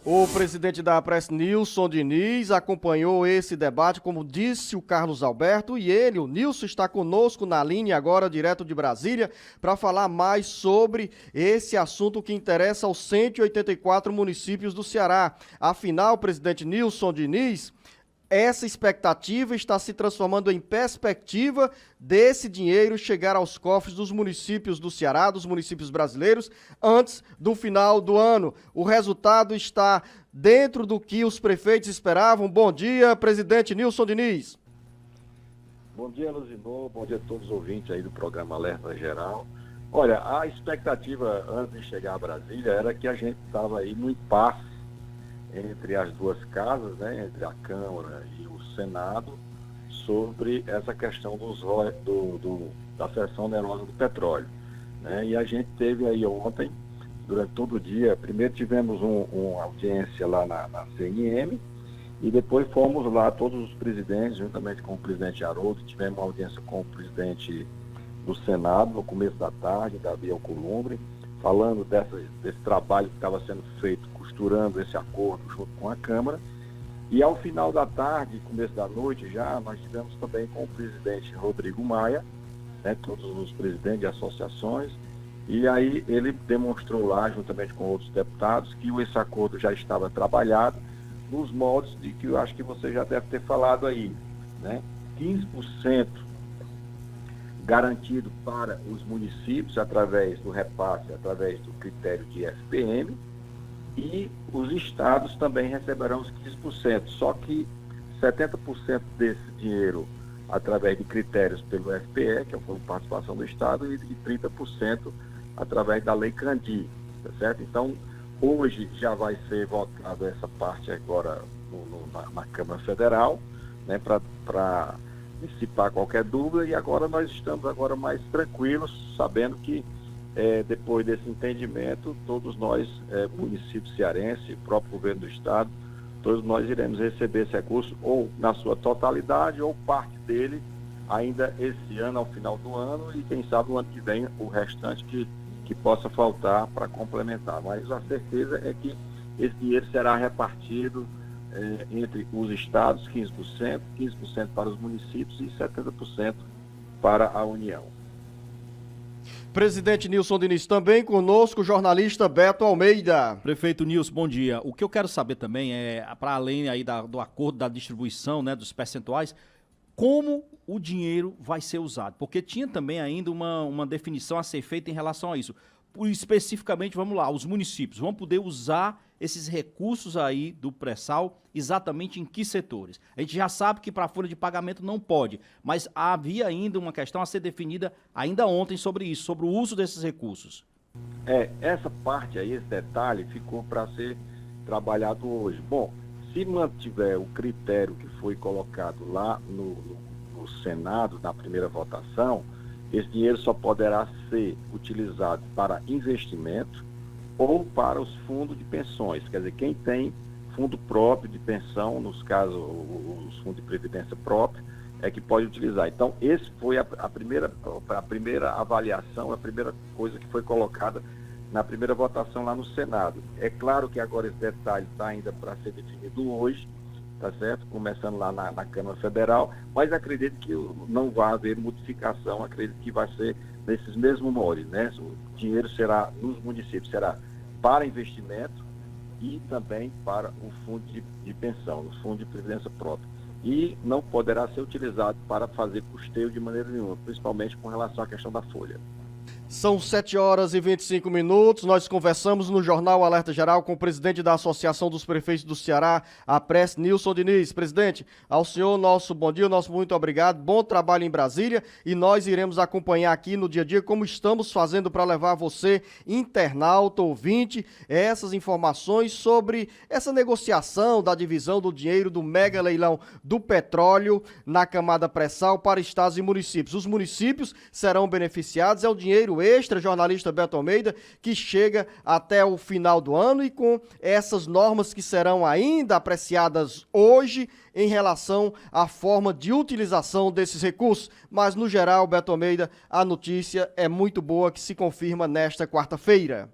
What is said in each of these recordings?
O presidente da Press, Nilson Diniz, acompanhou esse debate, como disse o Carlos Alberto, e ele, o Nilson, está conosco na linha agora, direto de Brasília, para falar mais sobre esse assunto que interessa aos 184 municípios do Ceará. Afinal, presidente Nilson Diniz, essa expectativa está se transformando em perspectiva desse dinheiro chegar aos cofres dos municípios do Ceará, dos municípios brasileiros, antes do final do ano. O resultado está dentro do que os prefeitos esperavam. Bom dia, presidente Nilson Diniz. Bom dia, Luzinor. Bom dia a todos os ouvintes aí do programa Alerta Geral. Olha, a expectativa antes de chegar a Brasília era que a gente estava aí no impasse entre as duas casas, né, entre a Câmara e o Senado, sobre essa questão da cessão onerosa do petróleo, né? E a gente teve aí ontem, durante todo o dia, primeiro tivemos uma audiência lá na CNM, e depois fomos lá, todos os presidentes, juntamente com o presidente Haroldo, tivemos uma audiência com o presidente do Senado, no começo da tarde, Davi Alcolumbre, falando desse trabalho que estava sendo feito, costurando esse acordo junto com a Câmara. E ao final da tarde, começo da noite já, nós tivemos também com o presidente Rodrigo Maia, né, todos os presidentes de associações, e aí ele demonstrou lá, juntamente com outros deputados, que esse acordo já estava trabalhado nos moldes de que eu acho que você já deve ter falado aí, né? 15% garantido para os municípios através do repasse, através do critério de FPM, e os estados também receberão os 15%, só que 70% desse dinheiro através de critérios pelo FPE, que é a participação do estado, e 30% através da Lei Candir, tá certo? Então, hoje já vai ser votada essa parte agora na Câmara Federal, né, para dissipar qualquer dúvida, e agora nós estamos agora mais tranquilos, sabendo que depois desse entendimento, todos nós, município cearense, o próprio governo do estado, todos nós iremos receber esse recurso, ou na sua totalidade, ou parte dele, ainda esse ano, ao final do ano, e quem sabe no ano que vem, o restante que possa faltar para complementar. Mas a certeza é que esse dinheiro será repartido entre os estados, 15%, 15% para os municípios e 70% para a União. Presidente Nilson Diniz, também conosco o jornalista Beto Almeida. Prefeito Nilson, bom dia. O que eu quero saber também é, para além aí do acordo da distribuição, né, dos percentuais, como o dinheiro vai ser usado? Porque tinha também ainda uma definição a ser feita em relação a isso. Especificamente, vamos lá, os municípios vão poder usar esses recursos aí do pré-sal exatamente em que setores? A gente já sabe que para a folha de pagamento não pode, mas havia ainda uma questão a ser definida ainda ontem sobre isso, sobre o uso desses recursos. Essa parte aí, esse detalhe, ficou para ser trabalhado hoje. Bom, se mantiver o critério que foi colocado lá no Senado, na primeira votação, esse dinheiro só poderá ser utilizado para investimento ou para os fundos de pensões. Quer dizer, quem tem fundo próprio de pensão, nos casos, os fundos de previdência própria, é que pode utilizar. Então, esse foi a primeira avaliação, a primeira coisa que foi colocada na primeira votação lá no Senado. É claro que agora esse detalhe está ainda para ser definido hoje, tá certo? Começando lá na Câmara Federal, mas acredito que não vai haver modificação, acredito que vai ser nesses mesmos moldes, né? O dinheiro será, nos municípios, será para investimento e também para o fundo de pensão, o fundo de previdência própria. E não poderá ser utilizado para fazer custeio de maneira nenhuma, principalmente com relação à questão da folha. São 7h25. Nós conversamos no Jornal Alerta Geral com o presidente da Associação dos Prefeitos do Ceará, a Press, Nilson Diniz. Presidente, ao senhor, nosso bom dia, nosso muito obrigado, bom trabalho em Brasília, e nós iremos acompanhar aqui no dia a dia como estamos fazendo para levar a você, internauta, ouvinte, essas informações sobre essa negociação da divisão do dinheiro do mega leilão do petróleo na camada pré-sal para estados e municípios. Os municípios serão beneficiados, é o dinheiro extra, jornalista Beto Almeida, que chega até o final do ano, e com essas normas que serão ainda apreciadas hoje em relação à forma de utilização desses recursos. Mas, no geral, Beto Almeida, a notícia é muito boa, que se confirma nesta quarta-feira.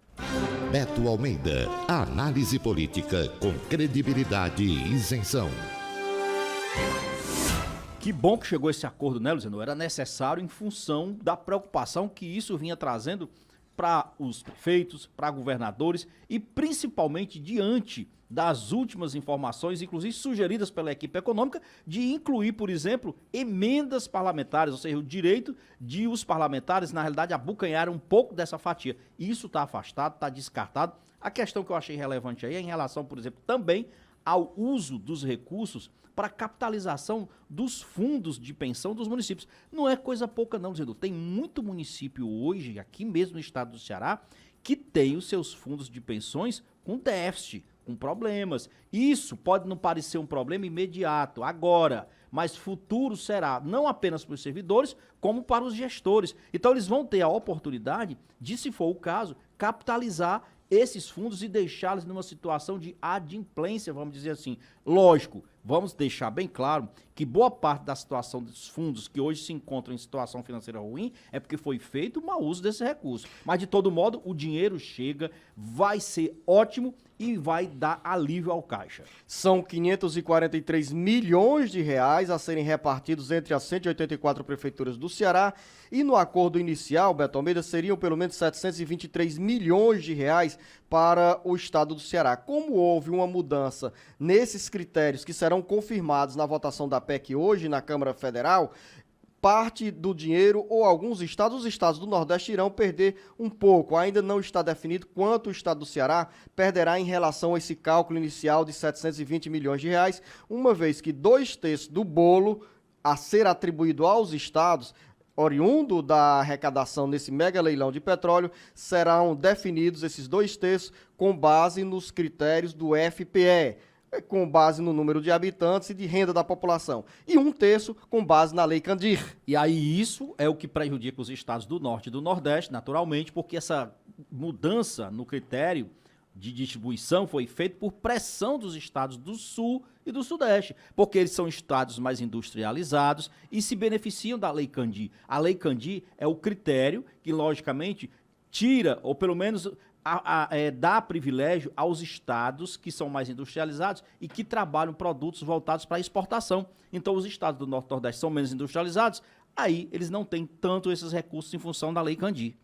Beto Almeida. Análise política com credibilidade e isenção. Que bom que chegou esse acordo, né, Luciano? Era necessário em função da preocupação que isso vinha trazendo para os prefeitos, para governadores e principalmente diante das últimas informações, inclusive sugeridas pela equipe econômica, de incluir, por exemplo, emendas parlamentares, ou seja, o direito de os parlamentares, na realidade, abocanharem um pouco dessa fatia. Isso está afastado, está descartado. A questão que eu achei relevante aí é em relação, por exemplo, também ao uso dos recursos para capitalização dos fundos de pensão dos municípios. Não é coisa pouca não, Zé. Tem muito município hoje, aqui mesmo no estado do Ceará, que tem os seus fundos de pensões com déficit, com problemas. Isso pode não parecer um problema imediato, agora, mas futuro será, não apenas para os servidores, como para os gestores. Então eles vão ter a oportunidade de, se for o caso, capitalizar esses fundos e deixá-los numa situação de adimplência, vamos dizer assim. Lógico, vamos deixar bem claro que boa parte da situação dos fundos que hoje se encontram em situação financeira ruim é porque foi feito o mau uso desse recurso. Mas, de todo modo, o dinheiro chega, vai ser ótimo e vai dar alívio ao caixa. São 543 milhões de reais a serem repartidos entre as 184 prefeituras do Ceará e no acordo inicial, Beto Almeida, seriam pelo menos 723 milhões de reais para o estado do Ceará. Como houve uma mudança nesses critérios que serão confirmados na votação da PEC hoje na Câmara Federal, parte do dinheiro ou alguns estados, os estados do Nordeste irão perder um pouco. Ainda não está definido quanto o estado do Ceará perderá em relação a esse cálculo inicial de 720 milhões de reais, uma vez que 2/3 do bolo a ser atribuído aos estados, oriundo da arrecadação nesse mega leilão de petróleo, serão definidos esses 2/3 com base nos critérios do FPE, com base no número de habitantes e de renda da população, e 1/3 com base na Lei Candir. E aí isso é o que prejudica os estados do Norte e do Nordeste, naturalmente, porque essa mudança no critério de distribuição foi feita por pressão dos estados do Sul e do Sudeste, porque eles são estados mais industrializados e se beneficiam da Lei Candir. A Lei Candir é o critério que, logicamente, tira, ou pelo menos dá privilégio aos estados que são mais industrializados e que trabalham produtos voltados para exportação. Então, os estados do Norte e Nordeste são menos industrializados, aí eles não têm tanto esses recursos em função da Lei Candir.